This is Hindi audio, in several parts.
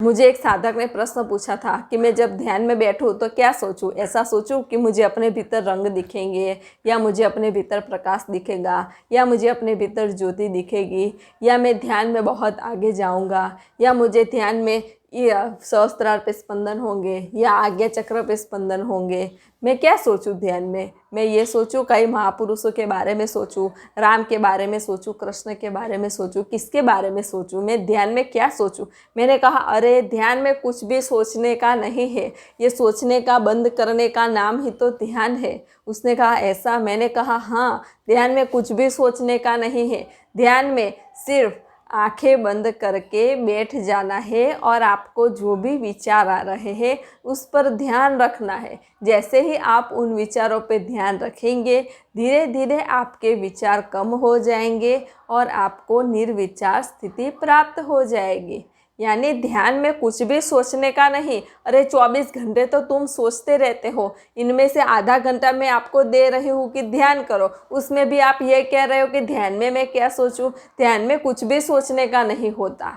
मुझे एक साधक ने प्रश्न पूछा था कि मैं जब ध्यान में बैठूं तो क्या सोचूं। ऐसा सोचूं कि मुझे अपने भीतर रंग दिखेंगे, या मुझे अपने भीतर प्रकाश दिखेगा, या मुझे अपने भीतर ज्योति दिखेगी, या मैं ध्यान में बहुत आगे जाऊंगा, या मुझे ध्यान में ये सहस्त्रार पे स्पंदन होंगे, या आज्ञा चक्र पे स्पंदन होंगे। मैं क्या सोचूं ध्यान में? मैं ये सोचूं कई महापुरुषों के बारे में सोचूं, राम के बारे में सोचूं, कृष्ण के बारे में सोचूं, किसके बारे में सोचूं? मैं ध्यान में क्या सोचूं? मैंने कहा अरे ध्यान में कुछ भी सोचने का नहीं है, ये सोचने का बंद करने का नाम ही तो ध्यान है। उसने कहा ऐसा? मैंने कहा हाँ, ध्यान में कुछ भी सोचने का नहीं है। ध्यान में सिर्फ आंखें बंद करके बैठ जाना है और आपको जो भी विचार आ रहे हैं उस पर ध्यान रखना है। जैसे ही आप उन विचारों पे ध्यान रखेंगे, धीरे धीरे आपके विचार कम हो जाएंगे और आपको निर्विचार स्थिति प्राप्त हो जाएगी। यानी ध्यान में कुछ भी सोचने का नहीं। अरे 24 घंटे तो तुम सोचते रहते हो, इनमें से आधा घंटा मैं आपको दे रही हूँ कि ध्यान करो, उसमें भी आप ये कह रहे हो कि ध्यान में मैं क्या सोचूं। ध्यान में कुछ भी सोचने का नहीं होता।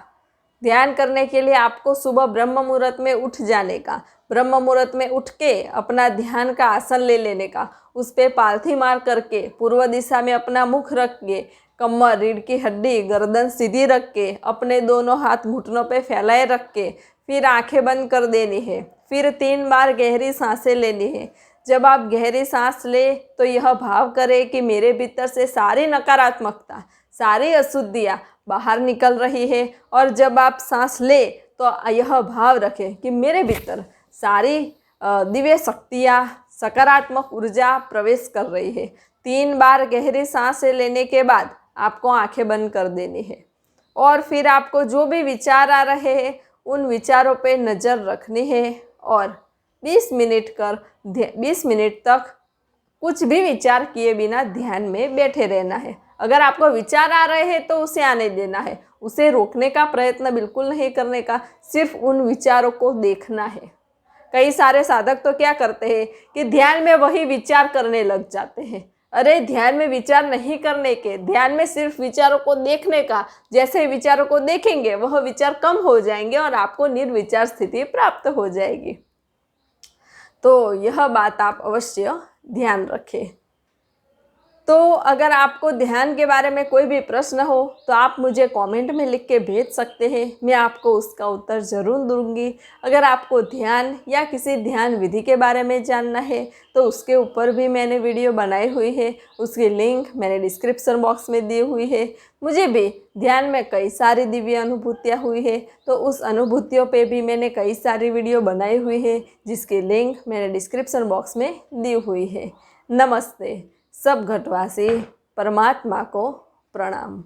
ध्यान करने के लिए आपको सुबह ब्रह्म मुहूर्त में उठ जाने का, ब्रह्म मुहूर्त में उठ के अपना ध्यान का आसन ले लेने का, उस पर पालथी मार करके पूर्व दिशा में अपना मुख रख के, कमर, रीढ़ की हड्डी, गर्दन सीधी रख के, अपने दोनों हाथ घुटनों पे फैलाए रख के फिर आंखें बंद कर देनी है। फिर 3 बार गहरी सांसें लेनी है। जब आप गहरी सांस ले तो यह भाव करें कि मेरे भीतर से सारी नकारात्मकता, सारी अशुद्धियाँ बाहर निकल रही है। और जब आप सांस ले तो यह भाव रखें कि मेरे भीतर सारी दिव्य शक्तियाँ, सकारात्मक ऊर्जा प्रवेश कर रही है। 3 बार गहरी सांसें लेने के बाद आपको आंखें बंद कर देनी है और फिर आपको जो भी विचार आ रहे हैं उन विचारों पे नज़र रखनी है और 20 मिनट तक कुछ भी विचार किए बिना ध्यान में बैठे रहना है। अगर आपको विचार आ रहे हैं तो उसे आने देना है, उसे रोकने का प्रयत्न बिल्कुल नहीं करने का, सिर्फ उन विचारों को देखना है। कई सारे साधक तो क्या करते हैं कि ध्यान में वही विचार करने लग जाते हैं। अरे ध्यान में विचार नहीं करने के, ध्यान में सिर्फ विचारों को देखने का। जैसे ही विचारों को देखेंगे वह विचार कम हो जाएंगे और आपको निर्विचार स्थिति प्राप्त हो जाएगी। तो यह बात आप अवश्य ध्यान रखें। तो अगर आपको ध्यान के बारे में कोई भी प्रश्न हो तो आप मुझे कमेंट में लिख के भेज सकते हैं, मैं आपको उसका उत्तर ज़रूर दूंगी। अगर आपको ध्यान या किसी ध्यान विधि के बारे में जानना है तो उसके ऊपर भी मैंने वीडियो बनाई हुई है, उसकी लिंक मैंने डिस्क्रिप्शन बॉक्स में दी हुई है। मुझे भी ध्यान में कई सारी दिव्य अनुभूतियाँ हुई है, तो उस अनुभूतियों पे भी मैंने कई सारी वीडियो बनाई हुई है जिसकी लिंक मैंने डिस्क्रिप्शन बॉक्स में दी हुई है। नमस्ते। सब घटवासी परमात्मा को प्रणाम।